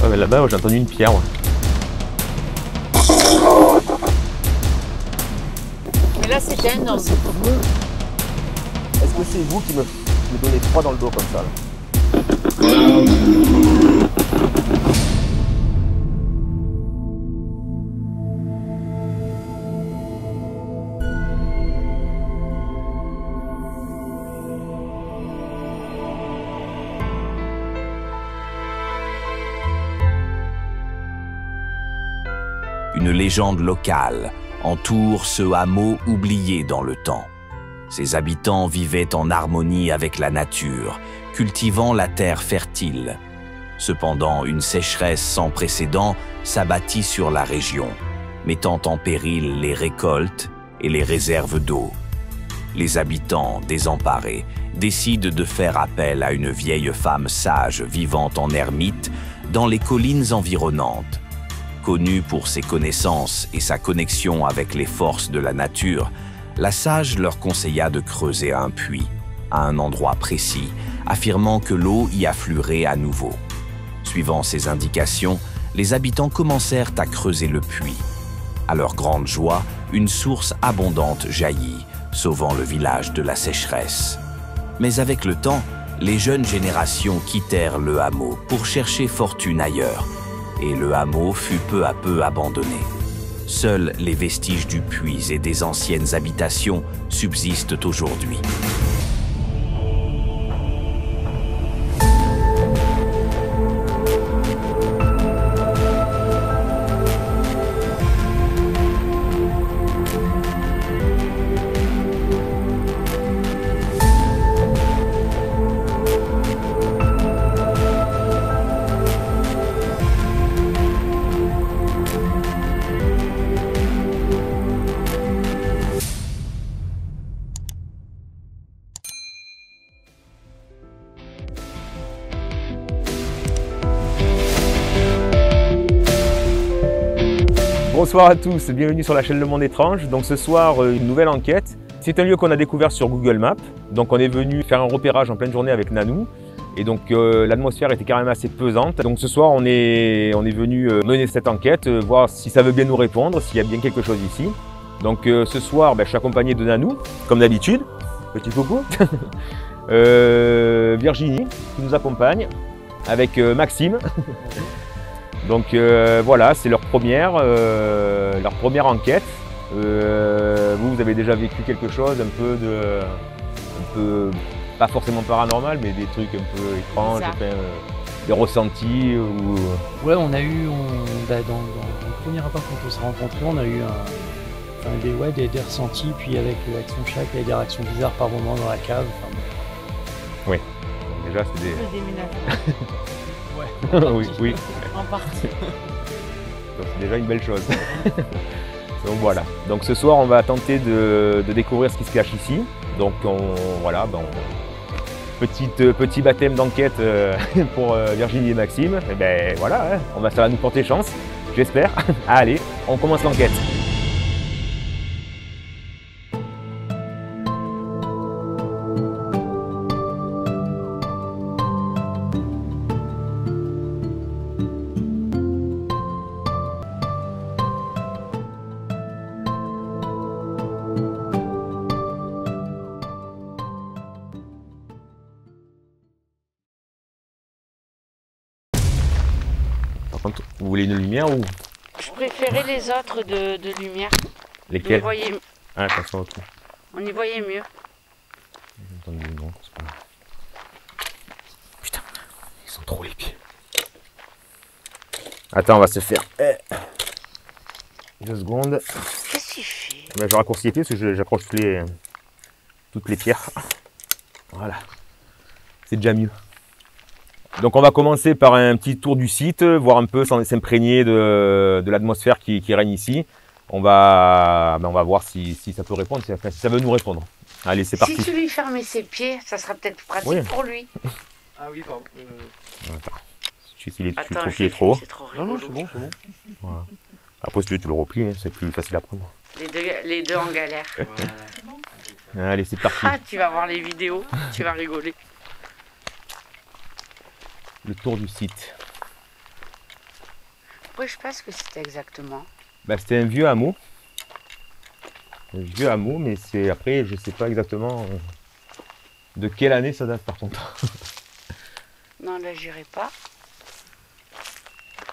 mais là-bas, j'ai entendu une pierre. Ouais. Mais là, c'était un homme. Est-ce que c'est vous qui me donnez froid dans le dos comme ça là? Une légende locale entoure ce hameau oublié dans le temps. Ses habitants vivaient en harmonie avec la nature, cultivant la terre fertile. Cependant, une sécheresse sans précédent s'abattit sur la région, mettant en péril les récoltes et les réserves d'eau. Les habitants, désemparés, décident de faire appel à une vieille femme sage vivant en ermite dans les collines environnantes. Connue pour ses connaissances et sa connexion avec les forces de la nature, la sage leur conseilla de creuser un puits, à un endroit précis, affirmant que l'eau y affluerait à nouveau. Suivant ces indications, les habitants commencèrent à creuser le puits. À leur grande joie, une source abondante jaillit, sauvant le village de la sécheresse. Mais avec le temps, les jeunes générations quittèrent le hameau pour chercher fortune ailleurs, et le hameau fut peu à peu abandonné. Seuls les vestiges du puits et des anciennes habitations subsistent aujourd'hui. Bonsoir à tous, bienvenue sur la chaîne Le Monde Étrange. Donc ce soir, une nouvelle enquête. C'est un lieu qu'on a découvert sur Google Maps. Donc on est venu faire un repérage en pleine journée avec Nanou. Et donc l'atmosphère était quand même assez pesante. Donc ce soir, on est venu mener cette enquête, voir si ça veut bien nous répondre, s'il y a bien quelque chose ici. Donc ce soir, je suis accompagné de Nanou, comme d'habitude. Petit coucou. Virginie qui nous accompagne, avec Maxime. Donc voilà, c'est leur première enquête. Vous avez déjà vécu quelque chose un peu, pas forcément paranormal, mais des trucs un peu étranges, des ressentis ou... Ouais, on a eu, dans le premier rapport quand on s'est rencontrés, on a eu des ressentis, puis avec son chat qui avait des réactions bizarres par moments dans la cave. Oui, déjà c'est des... Le déménagement. oui, oui. En partie. Donc c'est déjà une belle chose. Donc voilà. Donc ce soir on va tenter de découvrir ce qui se cache ici. Donc petit baptême d'enquête pour Virginie et Maxime. Et ben voilà, hein, ça va nous porter chance, j'espère. Allez, on commence l'enquête. Par contre, vous voulez une lumière ou... Je préférais les autres de lumière. Lesquels? Ah, attention au trou. On y voyait mieux. Non, c'est pas... Putain, ils sont trop les pieds. Attends, on va se faire 2 secondes. Qu'est-ce qu'il fait? Je raccourcis les pieds parce que j'accroche toutes les pierres. Voilà, c'est déjà mieux. Donc on va commencer par un petit tour du site, voir un peu, s'imprégner de l'atmosphère qui règne ici. On va voir si ça peut répondre, si ça veut nous répondre. Allez, c'est parti. Si tu lui fermais ses pieds, ça sera peut-être pratique pour lui. Ah oui, pardon. Attends. Tu trouves qu'il est trop haut. Non, c'est bon, c'est bon. Voilà. Après, si tu veux, tu le replies, hein, c'est plus facile à prendre. Les deux en galère. Allez, c'est parti. Ah, tu vas voir les vidéos, tu vas rigoler. Le tour du site. pourquoi je pense que c'était exactement? Bah, c'était un vieux hameau. Un vieux hameau, mais c'est après, je sais pas exactement de quelle année ça date par contre. Non, là, j'irai pas.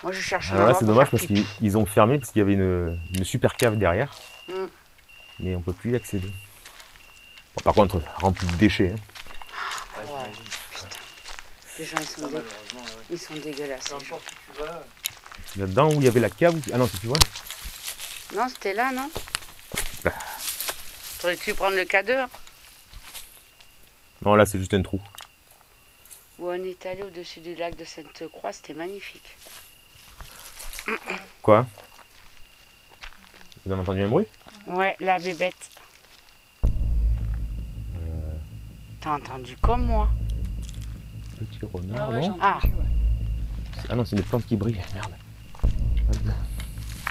Moi, je cherche un Alors là, endroit c'est pour dommage faire parce pipi. qu'ils ont fermé parce qu'il y avait une super cave derrière, Mm. mais on peut plus y accéder. Bon, par contre, rempli de déchets. Hein. Ouais, putain. Les gens, ils sont dégueulasses. les gens. Là-dedans où il y avait la cave. Ah non, tu vois. Non, c'était là, non? Bah. T'aurais pu prendre le K2? Non, là, c'est juste un trou. Où on est allé au-dessus du lac de Sainte-Croix, c'était magnifique. Quoi? Vous avez entendu un bruit? Ouais, la bébête. T'as entendu comme moi? Petit renard, ouais, non? j'en- Ah, Ah non, c'est des plantes qui brillent. Merde.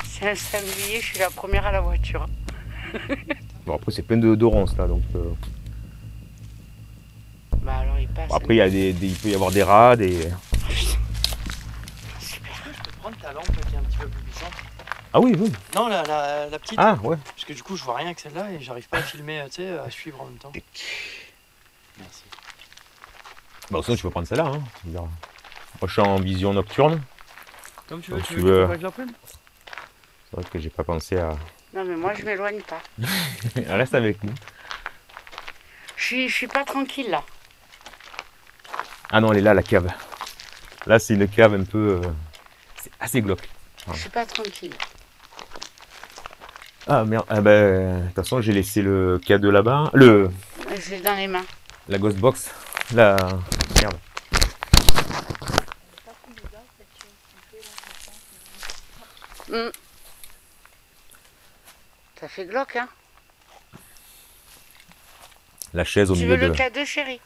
c'est un samedi, je suis la première à la voiture. Bon, après, c'est plein d'oranges là, donc. Bah alors il passe. Bon, après, il peut y avoir des rats, des. Super. Je peux prendre ta lampe qui est un petit peu plus puissante. Ah oui, oui. Non, la petite. Ah ouais. Parce que du coup, je vois rien avec celle-là et j'arrive pas à filmer, tu sais, à suivre en même temps. Merci. Bon, sinon, tu peux prendre celle-là. Hein. Je veux dire, moi, je suis en vision nocturne. Comme tu veux, veux, tu tu veux veux que je la prenne? C'est vrai que j'ai pas pensé à. Non mais moi je m'éloigne pas. Reste avec nous. Je suis pas tranquille là. Ah non, elle est là, la cave. Là, c'est une cave un peu. C'est assez glauque. Je suis pas tranquille. Ah merde. Ah ben, de toute façon, j'ai laissé le K2 là-bas. Je l'ai dans les mains. La Ghost Box. La. Merde. Ça fait glauque, hein? La chaise au Tu milieu veux de. le K2, chérie?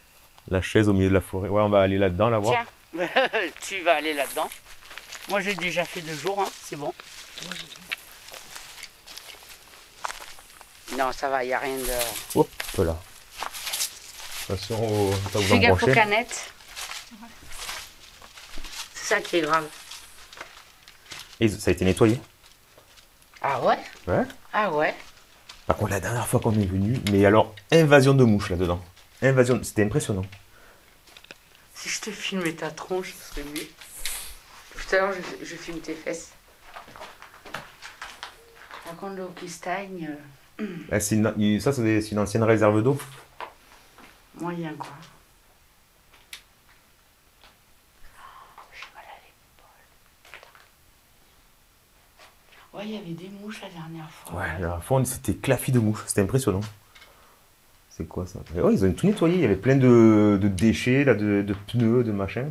La chaise au milieu de la forêt. Ouais, on va aller là-dedans, la voir. Tiens, tu vas aller là-dedans. Moi j'ai déjà fait 2 jours, hein, c'est bon. Non, ça va, il n'y a rien de... Hop là. Attention, ça vous Fais gaffe aux embrancher. canettes. C'est ça qui est grave. Et ça a été nettoyé. Ah ouais? Ouais. Ah ouais? Par contre, la dernière fois qu'on est venu, mais alors, invasion de mouches là-dedans. Invasion, c'était impressionnant. Si je te filmais ta tronche, ce serait mieux. Tout à l'heure, je filme tes fesses. Par contre, l'eau qui stagne, Ah, ça, c'est une ancienne réserve d'eau. moyen quoi. J'ai mal à l'épaule. Ouais, il y avait des mouches la dernière fois. Ouais, la dernière fois, c'était claffi de mouches. C'était impressionnant. C'est quoi ça? Ouais, ils ont tout nettoyé. Il y avait plein de déchets, là, de pneus, de machin.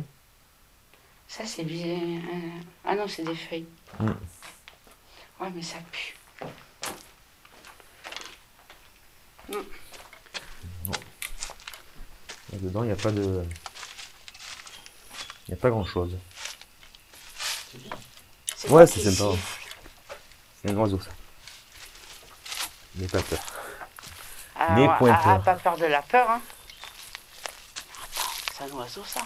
Ça, c'est bien. Ah non, c'est des feuilles. Mm. Ouais, mais ça pue. Là-dedans, il n'y a pas de. Il n'y a pas grand-chose. C'est Ouais, quoi c'est qui sympa. siffle? C'est un oiseau, ça. N'aie pas peur. Ah, Des ouais, pointeurs. pas peur de la peur, hein. Attends, c'est un oiseau, ça.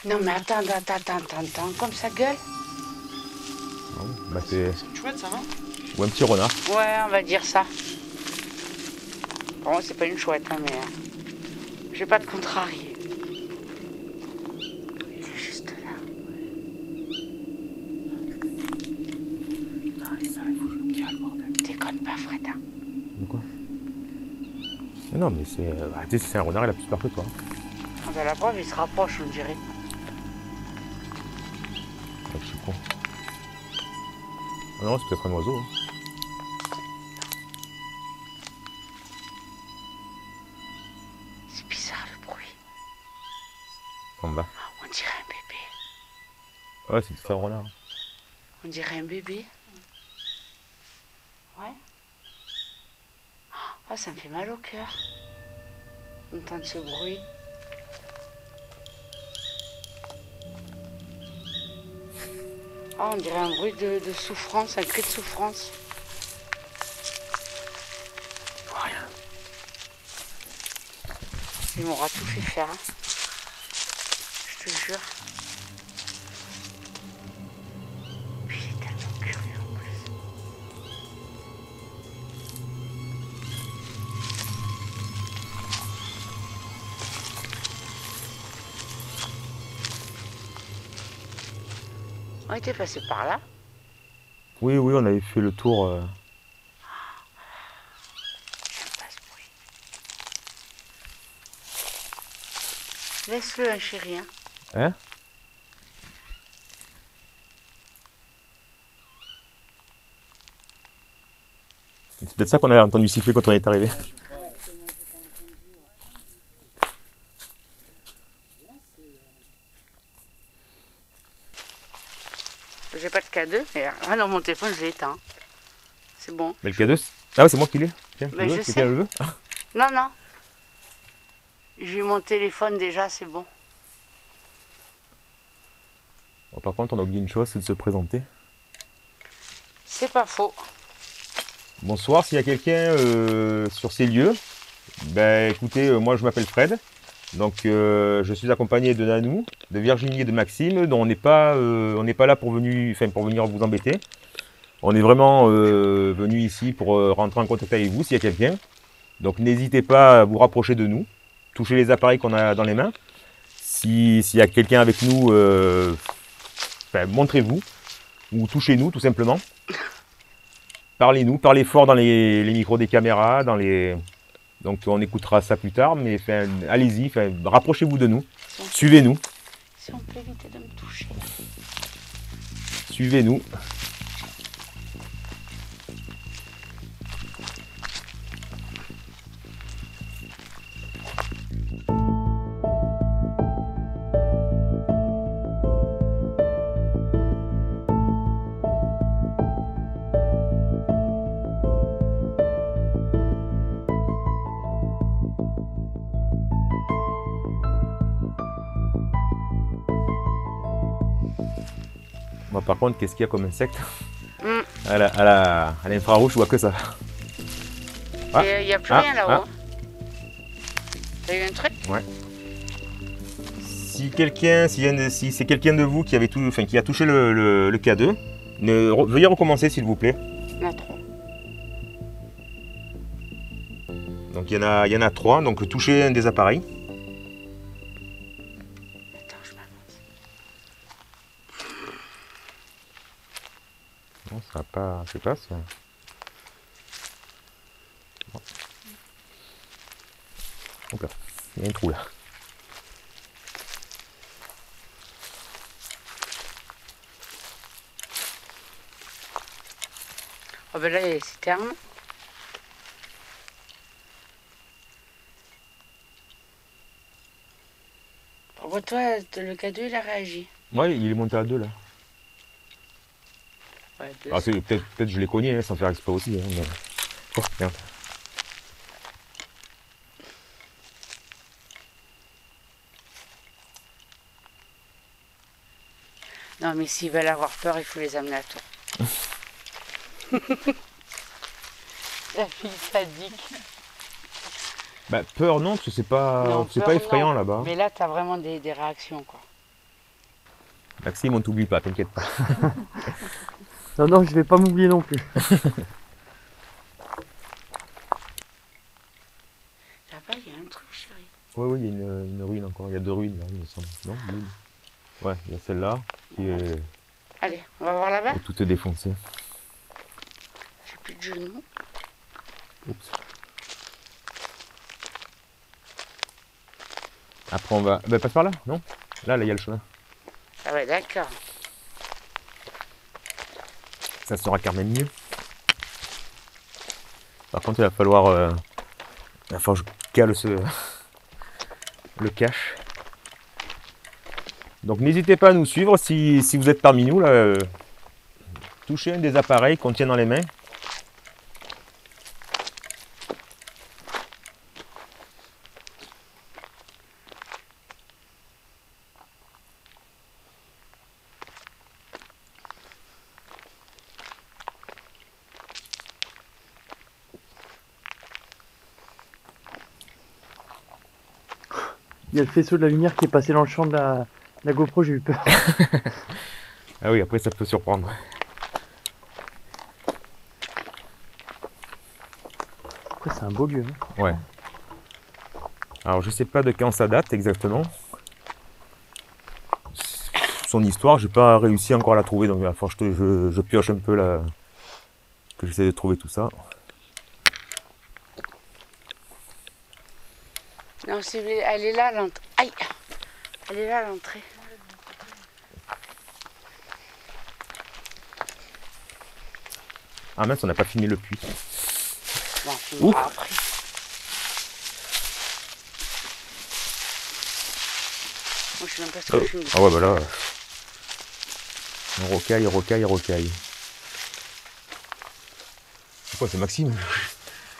Non, mais attends, comme ça gueule. Ah oui, bah, c'est. C'est chouette ça, non? Ou un petit renard. Ouais, on va dire ça. Pour moi, c'est pas une chouette, hein, mais je vais pas te contrarier. C'est juste là. Déconne pas, Fred. Hein. De quoi? Mais non, mais c'est. Arrêtez, c'est un renard, il a plus peur que toi. Ah bah, la preuve, il se rapproche, on dirait. Ah, je suis con. Ah non, c'est peut-être un oiseau. Hein. C'est bizarre le bruit. En bas. On dirait un bébé. Ouais, c'est un renard. On dirait un bébé. Ouais. Ah, ça me fait mal au cœur. D'entendre ce bruit. Ah, on dirait un bruit de souffrance, un cri de souffrance. Je vois rien. Il m'aura tout fait faire. Hein. Je je te jure. Puis il est tellement curieux en plus. On était passé par là. Oui, oui, on avait fait le tour. J'aime pas ce bruit. Laisse-le, hein, chéri. Hein. Hein? C'est peut-être ça qu'on a entendu siffler quand on est arrivé. J'ai pas de K2, mais ah non, mon téléphone, je l'ai éteint. C'est bon. Mais le K2, ah ouais, c'est moi qui l'ai. Tiens, Mais je sais. quelqu'un le veut? Non, non. J'ai eu mon téléphone déjà, c'est bon. Bon, par contre, on a oublié une chose, c'est de se présenter. C'est pas faux. Bonsoir, s'il y a quelqu'un sur ces lieux, ben écoutez, moi je m'appelle Fred. Donc je suis accompagné de Nanou, de Virginie et de Maxime, dont on n'est pas là pour venir vous embêter. On est vraiment venu ici pour rentrer en contact avec vous s'il y a quelqu'un. Donc n'hésitez pas à vous rapprocher de nous, toucher les appareils qu'on a dans les mains. S'il y a quelqu'un avec nous, montrez-vous ou touchez-nous tout simplement. Parlez-nous, parlez fort dans les micros des caméras, donc on écoutera ça plus tard, mais allez-y, rapprochez-vous de nous, suivez-nous. Si on peut éviter de me toucher. Suivez-nous. Moi, par contre, qu'est-ce qu'il y a comme insecte? À l'infrarouge, je vois que ça. Il n'y a plus rien là-haut. T'as eu un truc? Ouais. Si c'est quelqu'un de vous qui a touché le K2, veuillez recommencer s'il vous plaît. Il y en a 3. Donc il y en a 3, donc touchez un des appareils. Attends, je m'avance. Non, ça va pas, je sais pas ça. Bon. Hop là, il y a un trou là. Oh ben là, il y a les citernes. Oh, toi, le K2, il a réagi. Ouais, il est monté à 2 là. Ouais, Ah, peut-être je l'ai cogné sans faire exprès aussi. Hein, mais... Oh, merde. Non, mais s'ils veulent avoir peur, il faut les amener à toi. La fille sadique. Bah, peur non, parce que c'est pas effrayant non. là-bas. Mais là, t'as vraiment des réactions, quoi. Maxime, on t'oublie pas, t'inquiète pas. Non, non, je vais pas m'oublier non plus. Là-bas, il y a un truc, chérie. Oui, il y a une ruine encore. Il y a 2 ruines là, il me semble. Non, une. Ouais, il y a celle-là qui est Allez, on va voir là-bas. tout est défoncé. J'ai plus de genoux. Oups. Après on va. Bah, passe par là, non? Là, il y a le chemin. Ah ouais, d'accord. Ça sera quand même mieux. Par contre, il va falloir que je cale le cache. Donc n'hésitez pas à nous suivre si vous êtes parmi nous. Là, touchez un des appareils qu'on tient dans les mains. Il y a le faisceau de la lumière qui est passé dans le champ de La GoPro, j'ai eu peur. Ah oui, après ça peut surprendre. Après, c'est un beau lieu. Hein. Ouais. Alors je sais pas de quand ça date exactement. Son histoire, j'ai pas réussi encore à la trouver, donc il va falloir que je pioche un peu là, que j'essaie de trouver tout ça. Non, elle est là l'entrée. Aïe! Elle est là l'entrée. Ah mince, on n'a pas filmé le puits. Bon, on filmera après. Moi, je sais même pas ce que je filme. Ah ouais, bah là. Rocaille, rocaille, rocaille. C'est quoi, c'est Maxime?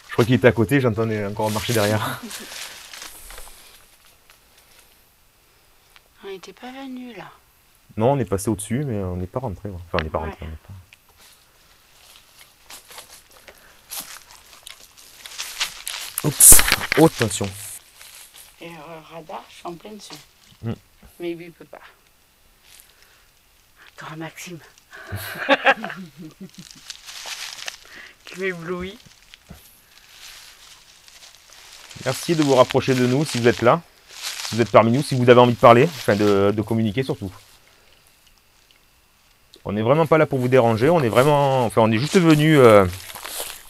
Je crois qu'il était à côté, j'entendais encore marcher derrière. On n'était pas venu là. Non, on est passé au-dessus, mais on n'est pas rentré. Ouais. Enfin, on n'est pas rentré. On n'est pas... Oups, haute tension. Et radar, je suis en pleine dessus. Mm. Mais lui, il peut pas. T'auras Maxime. Qui m'éblouit. Merci de vous rapprocher de nous si vous êtes là, si vous êtes parmi nous, si vous avez envie de parler, enfin de communiquer surtout. On n'est vraiment pas là pour vous déranger, on est vraiment, enfin on est juste venu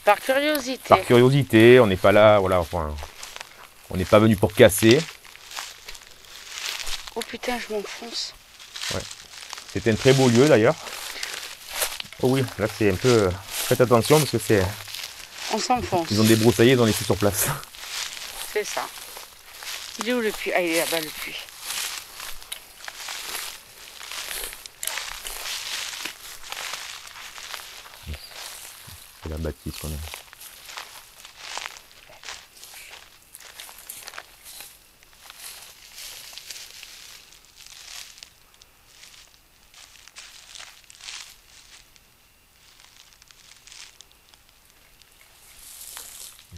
Par curiosité. par curiosité, on n'est pas là, voilà, enfin, on n'est pas venu pour casser. Oh putain, je m'enfonce. C'était un très beau lieu d'ailleurs. Oh oui, là c'est un peu, faites attention parce que c'est, On s'enfonce. ils ont débroussaillé, ils ont laissé sur place. C'est ça. Il est où le puits? Ah, il est là-bas le puits. C'est la bâtisse qu'on a.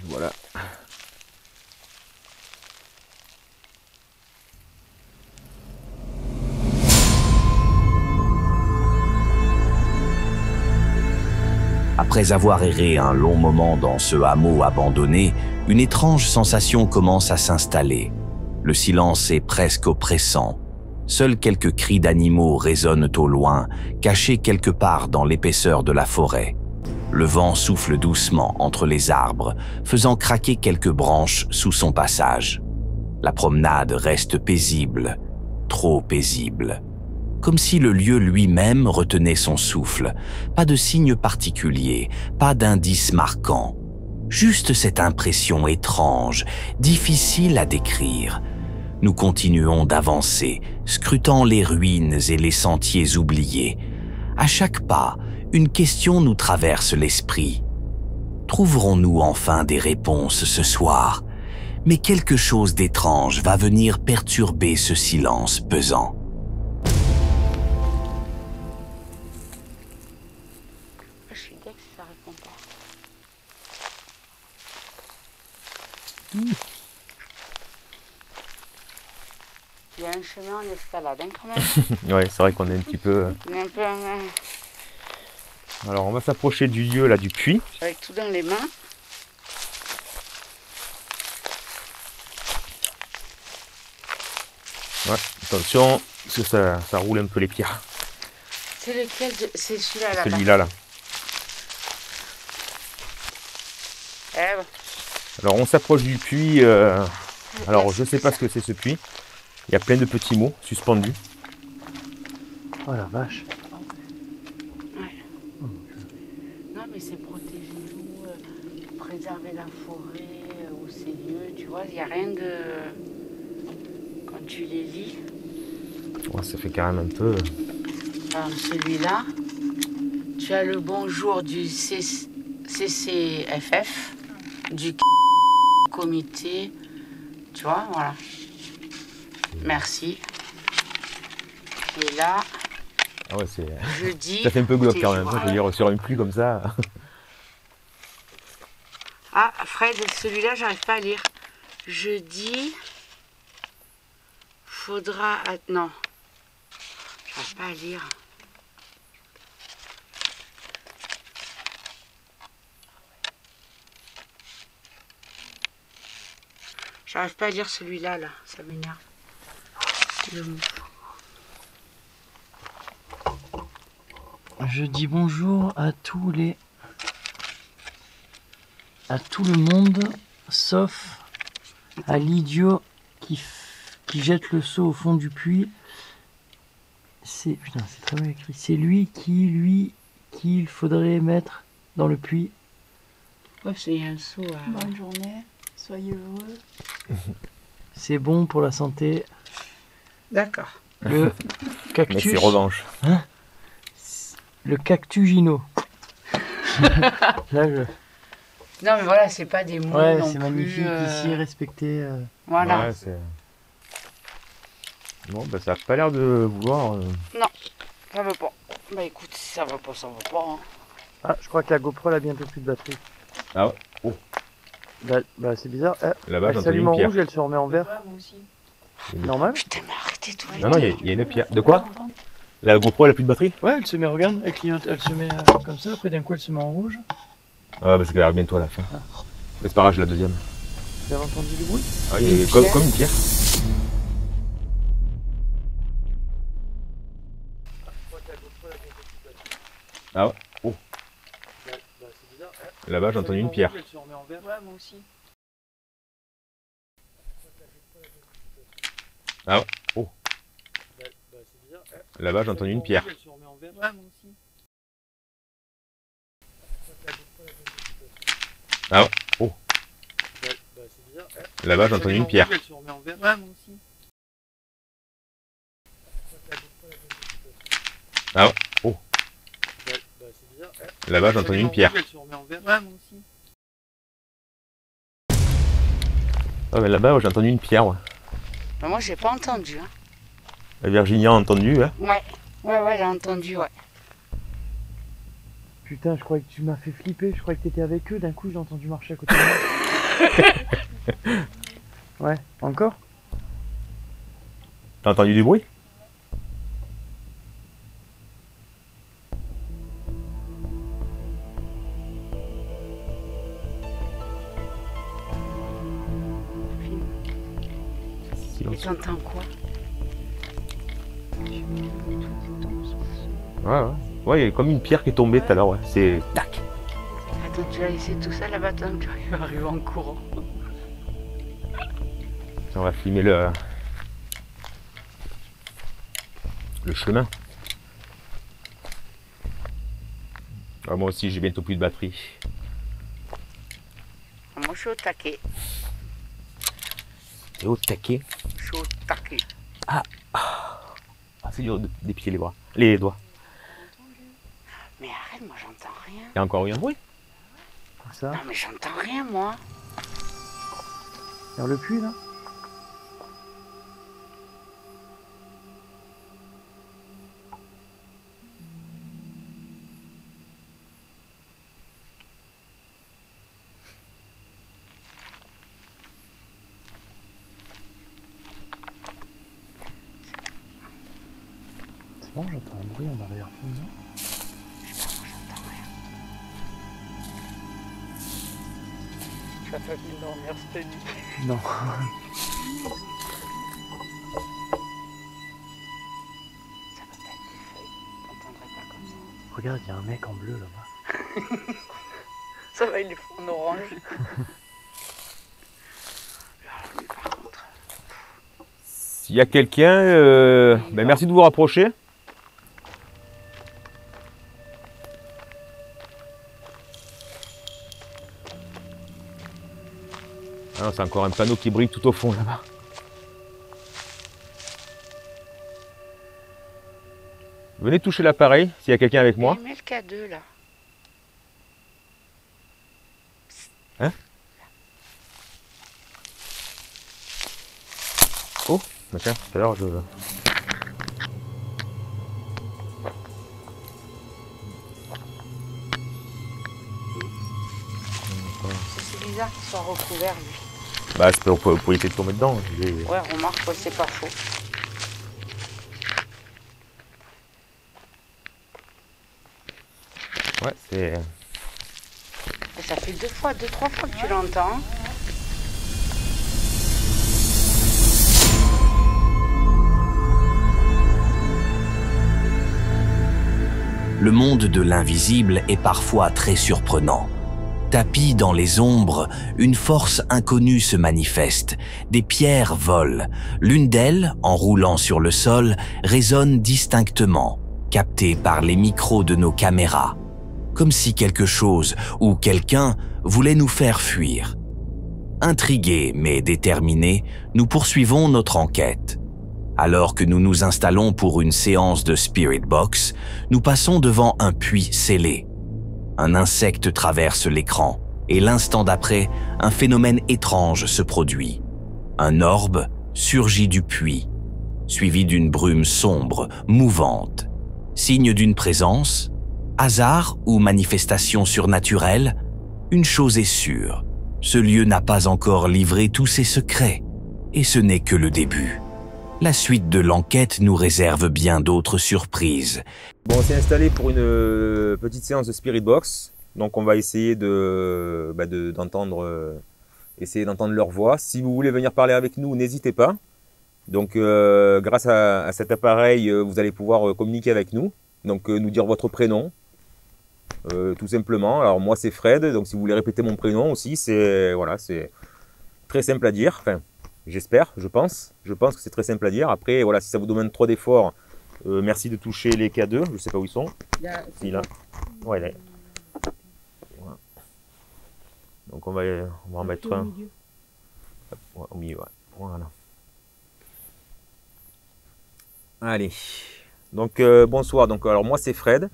Voilà. Après avoir erré un long moment dans ce hameau abandonné, une étrange sensation commence à s'installer. Le silence est presque oppressant. Seuls quelques cris d'animaux résonnent au loin, cachés quelque part dans l'épaisseur de la forêt. Le vent souffle doucement entre les arbres, faisant craquer quelques branches sous son passage. La promenade reste paisible, trop paisible. Comme si le lieu lui-même retenait son souffle. Pas de signe particulier, pas d'indice marquant. Juste cette impression étrange, difficile à décrire. Nous continuons d'avancer, scrutant les ruines et les sentiers oubliés. À chaque pas, une question nous traverse l'esprit. Trouverons-nous enfin des réponses ce soir? Mais quelque chose d'étrange va venir perturber ce silence pesant. Je suis deg si ça répond pas. Il y a un chemin en escalade, hein, quand même. Ouais, c'est vrai qu'on est un petit peu... Il est un peu Alors on va s'approcher du lieu là, du puits. avec tout dans les mains. Ouais, attention, parce que ça roule un peu les pierres. C'est lequel C'est celui-là là-bas. Celui-là là. Eh ben, Alors on s'approche du puits. Alors je sais pas ce que c'est ce puits. Il y a plein de petits mots suspendus. Oh la vache. non, mais c'est protéger l'eau, préserver la forêt ou ces lieux, tu vois, il n'y a rien de... Quand tu les lis, Ouais, ça fait quand même un peu... par celui-là, tu as le bonjour du CCFF, du comité, tu vois, voilà. Merci. Et là, Ah ouais, c'est... je dis... Ça fait un peu glauque quand même, voilà. je veux dire, sur une pluie comme ça. Ah, Fred, celui-là, j'arrive pas à lire. Je dis... Faudra... Non. J'arrive pas à lire. J'arrive pas à lire celui-là, là. Ça m'énerve. Je dis bonjour à tout le monde, sauf à l'idiot qui jette le seau au fond du puits. Putain, c'est très mal écrit. C'est lui qu'il faudrait mettre dans le puits. Ouais, c'est un seau. Bonne journée, soyez heureux. C'est bon pour la santé. D'accord. Le Mais cactus. c'est revanche. Le cactugino. Là, Non, mais voilà, c'est pas des mots ouais, non c'est plus, magnifique ici, respecté. Voilà. Ouais, bon, bah ça a pas l'air de vouloir. Ça va pas. Bah écoute, si ça va pas, ça va pas. Hein. Ah, je crois que la GoPro elle a bientôt plus de batterie. Ah ouais. Oh. Bah c'est bizarre. Là-bas, Elle j'ai entendu s'allume une en pierre. rouge et elle se remet en vert. Ouais, moi aussi. Normal. Putain, mais arrêtez tous les Non, non, deux. il y a une pierre. De quoi? La GoPro, elle a plus de batterie? Ouais, elle se met, regarde, elle clignote, elle se met comme ça, après d'un coup elle se met en rouge. Ah, parce qu'elle arrive bientôt à la fin. Mais c'est pas grave, j'ai la deuxième. Vous avez entendu du bruit? Ah, il y a comme une pierre. Ah ouais. Oh. Là-bas, j'ai entendu une pierre. Ouais, moi aussi. Ah ouais. Oh. Là-bas, j'ai entendu une pierre. Ouais, moi aussi. Ah ouais. Oh. Là-bas, j'ai entendu une pierre. Ouais, moi aussi. Ah ouais. Oh. Là-bas, j'ai entendu une pierre. Ouais, moi aussi. Ah, mais là-bas, j'ai entendu une pierre. Ouais. Bah, moi, j'ai pas entendu. Hein. La Virginie a entendu. Hein. Ouais, j'ai entendu, ouais. Putain, je croyais que tu m'as fait flipper, je croyais que t'étais avec eux, d'un coup j'ai entendu marcher à côté de moi. Ouais, encore? T'as entendu du bruit? Et t'entends quoi? Ouais. Ouais, il y a comme une pierre qui est tombée tout à l'heure. Ouais. C'est tac. Attends, tu vas laisser tout ça là-bas, tant que tu vas arriver en courant. On va filmer le chemin. Ah, moi aussi, j'ai bientôt plus de batterie. Moi, je suis au taquet. T'es au taquet. Je suis au taquet. Ah, c'est dur d'épiler les bras. Les doigts. Mais arrête, moi, j'entends rien. Il y a encore eu un bruit? Ça, Non, mais j'entends rien, moi. vers le puits là? C'est bon, j'entends un bruit en arrière-fond, non? J'entends rien. Tu vas pas venir dormir cette nuit. Non. Ça va pas être des feuilles. T'entendrais pas comme ça. Regarde, il y a un mec en bleu là-bas. Ça va, il est en orange. Mais par contre, S'il y a quelqu'un, ben merci de vous rapprocher. Ah non, c'est encore un panneau qui brille tout au fond là-bas. Venez toucher l'appareil s'il y a quelqu'un avec moi. mets le K2 là. Hein? Oh, bah tiens, tout à l'heure je... C'est bizarre qu'il soit recouvert lui. Bah c'est pour éviter de tomber dedans. Ouais, remarque, ouais, c'est pas faux. Ouais, c'est... Et ça fait deux, trois fois que tu l'entends. Le monde de l'invisible est parfois très surprenant. Tapis dans les ombres, une force inconnue se manifeste. Des pierres volent. L'une d'elles, en roulant sur le sol, résonne distinctement, captée par les micros de nos caméras. Comme si quelque chose ou quelqu'un voulait nous faire fuir. Intrigués mais déterminés, nous poursuivons notre enquête. Alors que nous nous installons pour une séance de Spirit Box, nous passons devant un puits scellé. Un insecte traverse l'écran et l'instant d'après, un phénomène étrange se produit. Un orbe surgit du puits, suivi d'une brume sombre, mouvante. Signe d'une présence, hasard ou manifestation surnaturelle, une chose est sûre, ce lieu n'a pas encore livré tous ses secrets, et ce n'est que le début. La suite de l'enquête nous réserve bien d'autres surprises. Bon, on s'est installé pour une petite séance de Spirit Box. Donc on va essayer d'entendre leur voix. Si vous voulez venir parler avec nous, n'hésitez pas. Donc grâce à cet appareil, vous allez pouvoir communiquer avec nous. Donc nous dire votre prénom, tout simplement. Alors moi c'est Fred, donc si vous voulez répéter mon prénom aussi, c'est très simple à dire. Enfin, j'espère, je pense que c'est très simple à dire. Après, voilà, si ça vous demande trop d'efforts, merci de toucher les K2. Je ne sais pas où ils sont. Si, là. Ouais, là. Voilà. Donc on va en mettre un. Au milieu, ouais. Voilà. Allez. Donc bonsoir. Donc alors moi c'est Fred.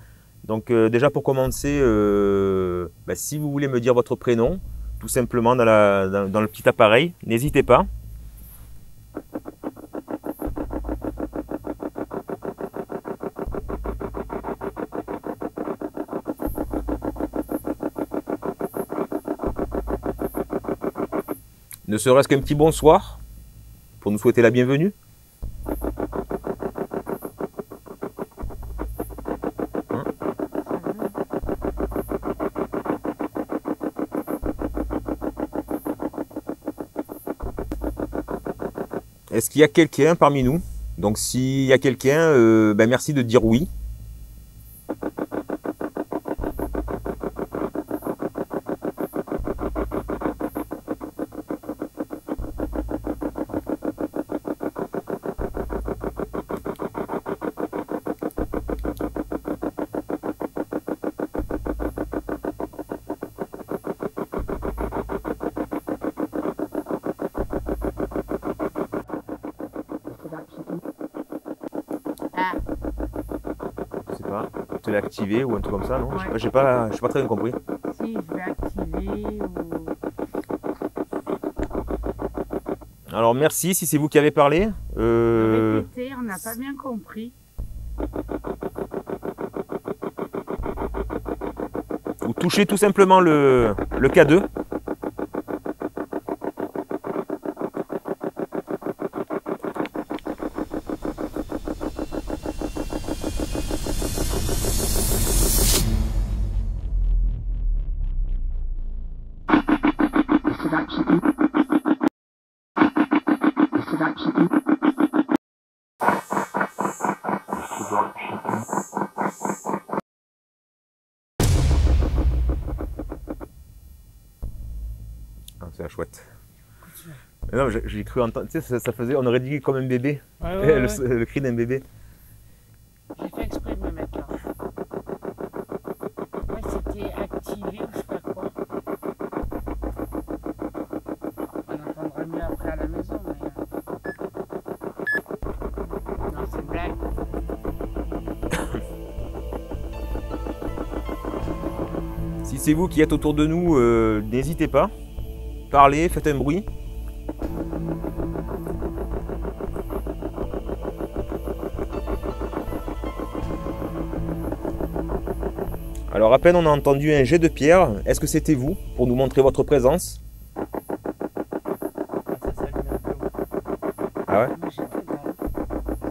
Donc déjà pour commencer, si vous voulez me dire votre prénom, tout simplement dans le petit appareil, n'hésitez pas. Ne serait-ce qu'un petit bonsoir pour nous souhaiter la bienvenue. Est-ce qu'il y a quelqu'un parmi nous? Donc s'il y a quelqu'un, merci de dire oui. Je sais pas, tu l'as activé ou un truc comme ça, non? Ouais. J'ai pas très bien compris. Si, je vais activer ou... Alors merci si c'est vous qui avez parlé. Répéter, on n'a pas bien compris. Vous touchez tout simplement le K2. Ah, c'est la chouette. Mais non, j'ai cru entendre, tu sais, ça faisait, on aurait dit comme un bébé, le cri d'un bébé. J'ai fait exprès de me mettre là. Ouais, c'était activé ou je sais pas quoi. On entendra mieux après à la maison, mais... Non, c'est une blague. Si c'est vous qui êtes autour de nous, n'hésitez pas. Parlez, faites un bruit. Alors à peine on a entendu un jet de pierre, est-ce que c'était vous pour nous montrer votre présence? Ça s'allume un peu. Ah ouais? Moi, j'ai fait dalle.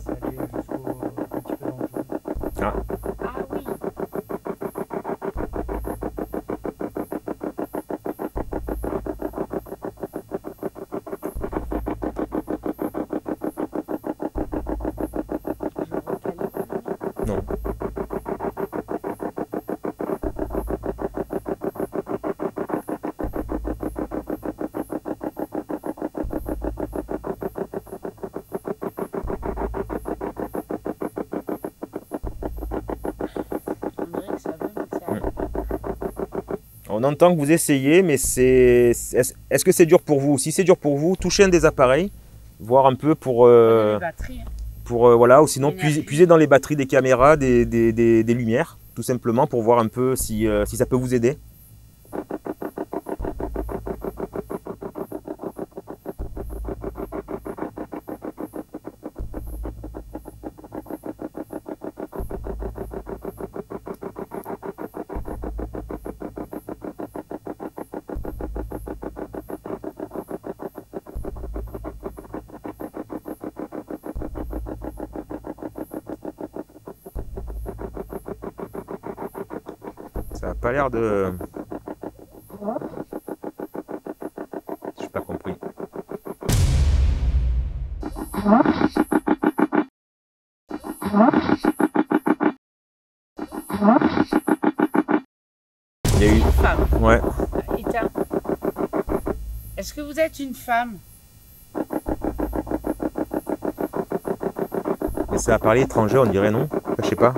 Ça allait jusqu'au un petit peu dans le jaune. Ah, Ah oui. On entend que vous essayez, mais est-ce que c'est dur pour vous? Si c'est dur pour vous, touchez un des appareils, voir un peu pour... Les batteries, hein. Voilà, ou sinon puiser dans les batteries des caméras, des lumières, tout simplement pour voir un peu si ça peut vous aider. Ça n'a pas l'air de... J'ai pas compris. Il y a eu... Une femme. Ouais. Ita, est-ce que vous êtes une femme? Et ça a parlé étranger, on dirait, non? Je sais pas.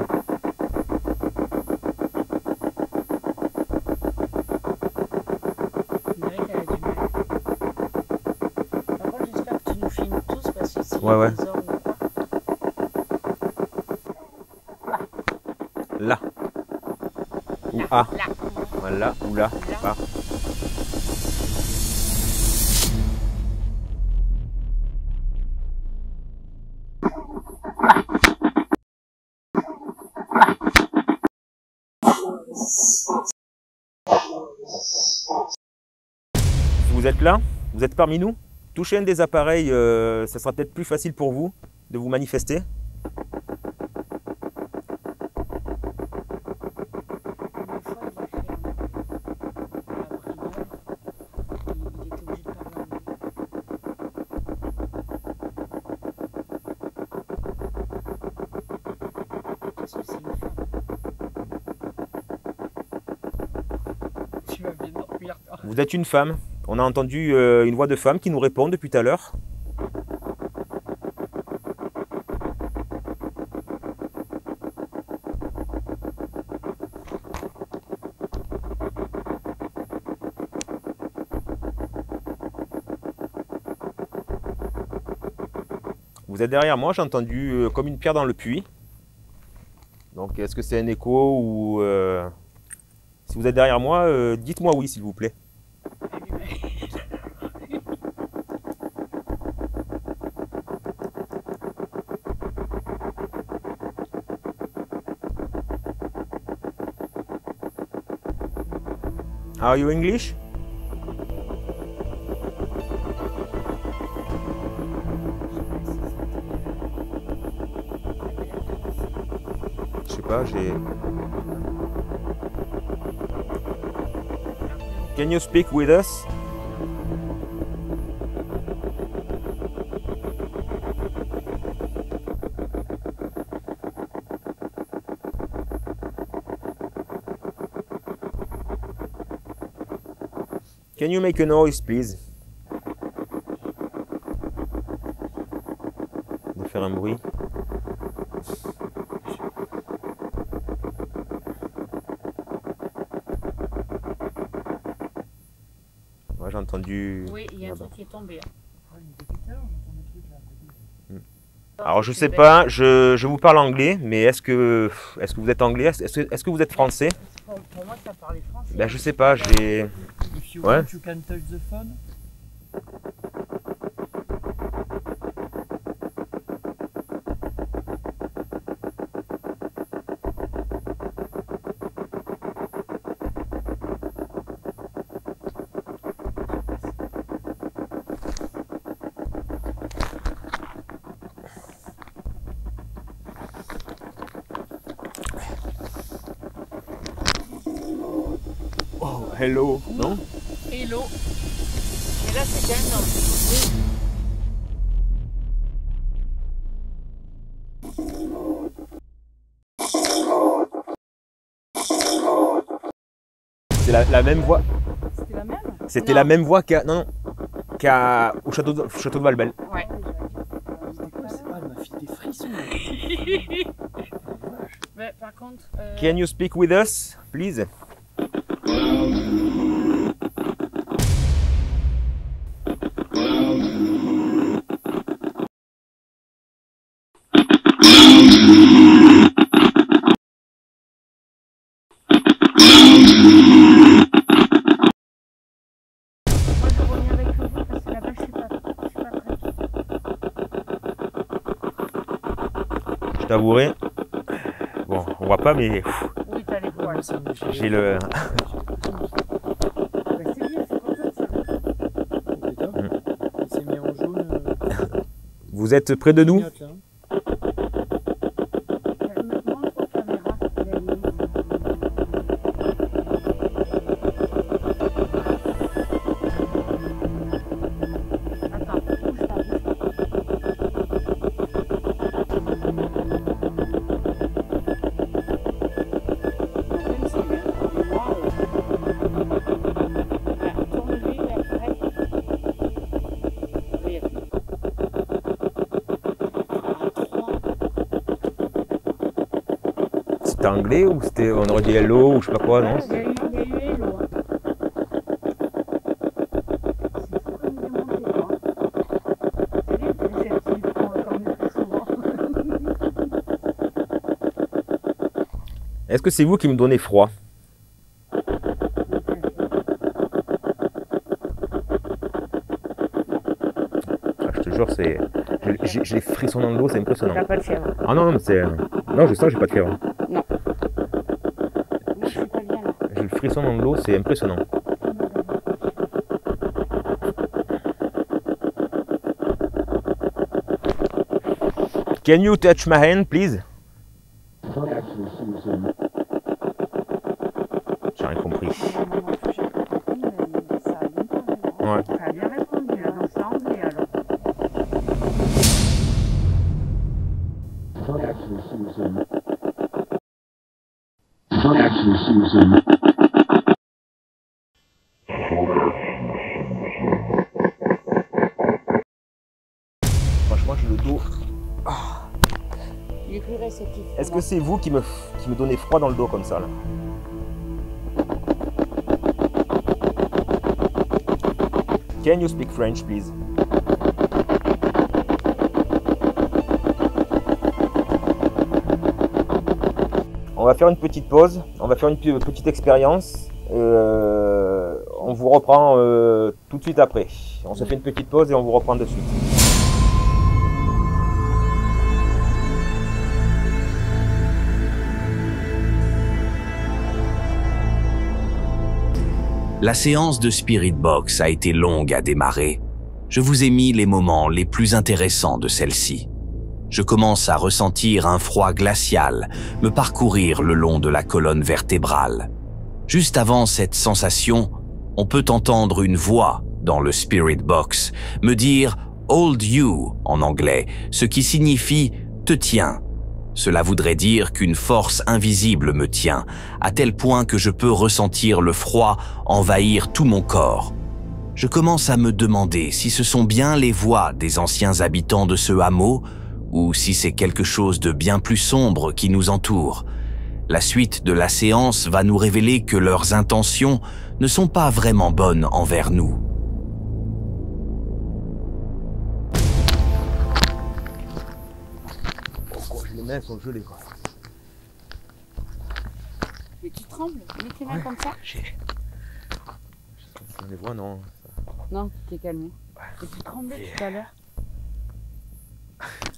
On dirait qu'elle a du mal. Par contre, j'espère que tu nous filmes tous parce que s'il y Ouais, a ouais. des hommes ou quoi. Là. Ou A. Là. Voilà, ou là. Là. Ah. Vous êtes là? Vous êtes parmi nous? Touchez un des appareils, ça sera peut-être plus facile pour vous de vous manifester. Une fois, il a fait à Brignoles, il était obligé de parler anglais. Qu'est-ce que c'est une femme? Tu vas bien dormir, toi. Vous êtes une femme. On a entendu une voix de femme qui nous répond depuis tout à l'heure. Vous êtes derrière moi, j'ai entendu comme une pierre dans le puits. Donc est-ce que c'est un écho ou... Si vous êtes derrière moi, dites-moi oui s'il vous plaît. Are you English? Je sais pas, j'ai... Can you speak with us? Can you make a noise, please? De faire un bruit. Ouais, j'ai entendu. Oui, il y a un là-bas. truc qui est tombé. Alors je sais pas, je vous parle anglais, mais est-ce que vous êtes anglais? Est-ce que vous êtes français? Pour moi, ça parlait français. Ben je sais pas, j'ai... If you Ouais. want, you can touch the phone. Oh, hello, non? Hello. Et là, c'était un homme. C'est la même voix. C'était la même? C'était Non. la même voix au château de Valbel. Ouais. Ah, elle m'a fait des frissons. Mais par contre. Can you speak with us, please? Je t'avouerai. Bon, on voit pas, mais Oui, t'as les poils. j'ai le. C'est bien, c'est comme ça. Il s'est mis en jaune. Vous êtes près de nous? Clignote, là. C'était anglais ou c'était. On aurait dit hello ou je sais pas quoi, non? Il y a eu Hello. C'est fou comme il est monté, quoi. C'est bien, c'est réceptif, comme le fait souvent. Est-ce que c'est vous qui me donnez froid? Ah, je te jure, c'est. J'ai les frissons dans le dos, c'est impressionnant. T'as pas de fièvre. Ah non, non, mais c'est. Non, je sens que j'ai pas de fièvre. Non. Moi, je suis pas bien là. J'ai le frisson dans le dos, c'est impressionnant. Can you touch my hand, please? J'ai rien compris. Ouais. Ça a bien répondu, là, dans c'est anglais alors. Franchement, j'ai le dos. Il est plus réceptif. Est-ce que c'est vous qui me donnez froid dans le dos comme ça là? Can you speak French, please? On va faire une petite pause, on va faire une petite expérience. On vous reprend tout de suite après. On se fait une petite pause et on vous reprend de suite. La séance de Spirit Box a été longue à démarrer. Je vous ai mis les moments les plus intéressants de celle-ci. Je commence à ressentir un froid glacial me parcourir le long de la colonne vertébrale. Juste avant cette sensation, on peut entendre une voix dans le Spirit Box me dire « Hold you » en anglais, ce qui signifie « te tiens ». Cela voudrait dire qu'une force invisible me tient, à tel point que je peux ressentir le froid envahir tout mon corps. Je commence à me demander si ce sont bien les voix des anciens habitants de ce hameau, ou si c'est quelque chose de bien plus sombre qui nous entoure. La suite de la séance va nous révéler que leurs intentions ne sont pas vraiment bonnes envers nous. Les mains sont gelées quoi. Mais tu trembles, mets tes mains comme ça. On les voit, non? Non, tu t'es calmé. Et tu tremblais tout à l'heure.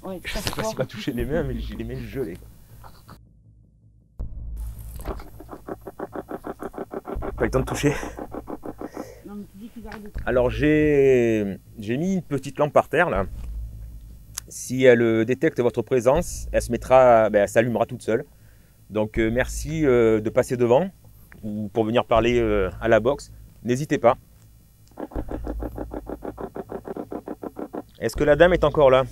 Ouais, Je sais pas si va toucher les mains, mais j'ai les mains gelées. Pas le temps de toucher. Non, mais tu dis qu'ils arrivent. Alors j'ai mis une petite lampe par terre là. Si elle détecte votre présence, elle se mettra, elle s'allumera toute seule. Donc merci de passer devant ou pour venir parler à la box. N'hésitez pas. Est-ce que la dame est encore là?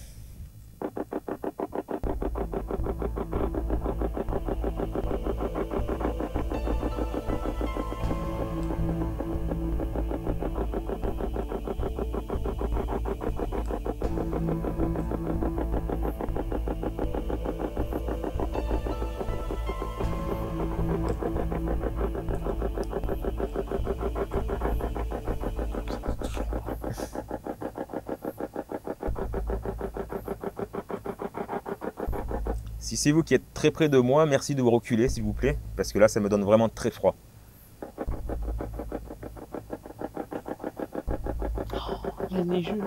Si c'est vous qui êtes très près de moi, merci de vous reculer s'il vous plaît, parce que là ça me donne vraiment très froid. Il y a neigeux.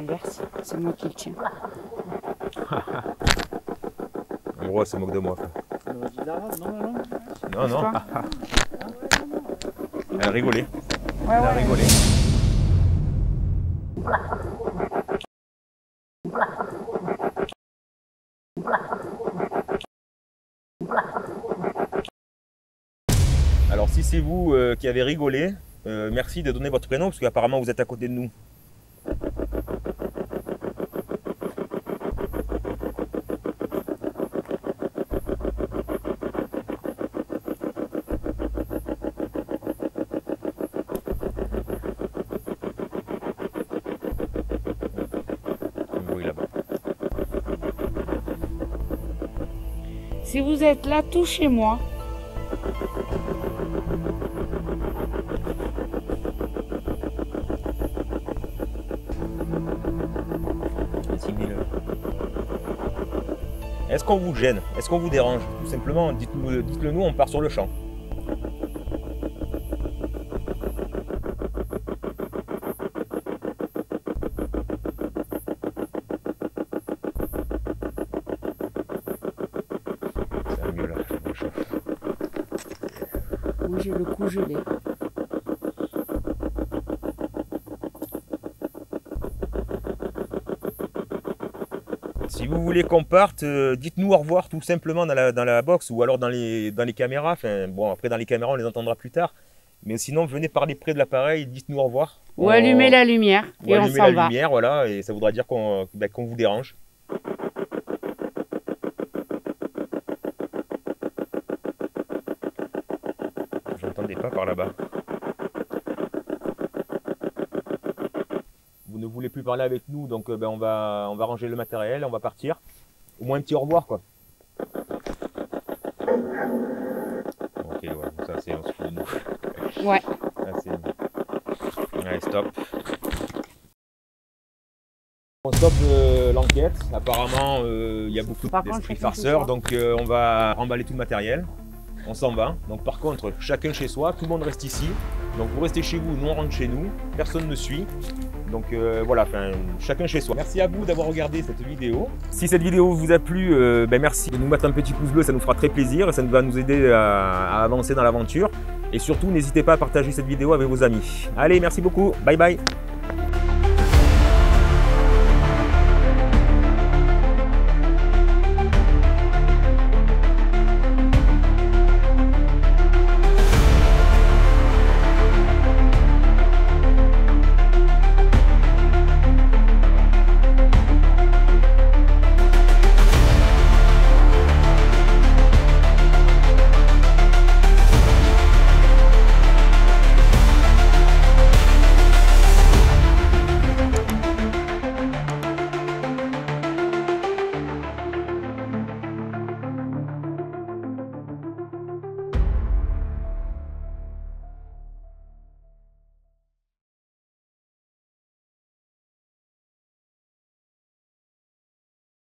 l'inverse. C'est moi qui le tiens. En gros, elle se moque de moi. On aurait dit l'arabe, non, non. Non, non. Elle a rigolé. Ouais, Elle a rigolé. Alors si c'est vous qui avez rigolé, merci de donner votre prénom parce qu'apparemment vous êtes à côté de nous. Oui, là-bas. Si vous êtes là, touchez-moi. Est-ce qu'on vous gêne? Est-ce qu'on vous dérange? Tout simplement, dites-le nous, on part sur le champ. C'est mieux là, je me chauffe. Moi, j'ai le cou gelé. Si vous voulez qu'on parte, dites-nous au revoir tout simplement dans la box ou alors dans les caméras. Enfin, bon, après dans les caméras on les entendra plus tard. Mais sinon venez parler près de l'appareil, dites-nous au revoir. Ou allumez la lumière et on s'en va. La lumière, voilà, et ça voudra dire qu'on vous dérange. J'entendais pas par là-bas. Vous ne voulez plus parler avec nous, donc on va ranger le matériel, on va partir. Au moins un petit au revoir, quoi. Ok, ouais, ça c'est, on se fout de nous. Ouais. Allez, stop. On stoppe l'enquête. Apparemment, il y a beaucoup d'esprits farceurs, donc on va remballer tout le matériel. On s'en va. Donc par contre, chacun chez soi, tout le monde reste ici. Donc vous restez chez vous, nous on rentre chez nous. Personne ne suit. Donc voilà, chacun chez soi. Merci à vous d'avoir regardé cette vidéo. Si cette vidéo vous a plu, merci de nous mettre un petit pouce bleu, ça nous fera très plaisir et ça va nous aider à avancer dans l'aventure. Et surtout, n'hésitez pas à partager cette vidéo avec vos amis. Allez, merci beaucoup. Bye bye.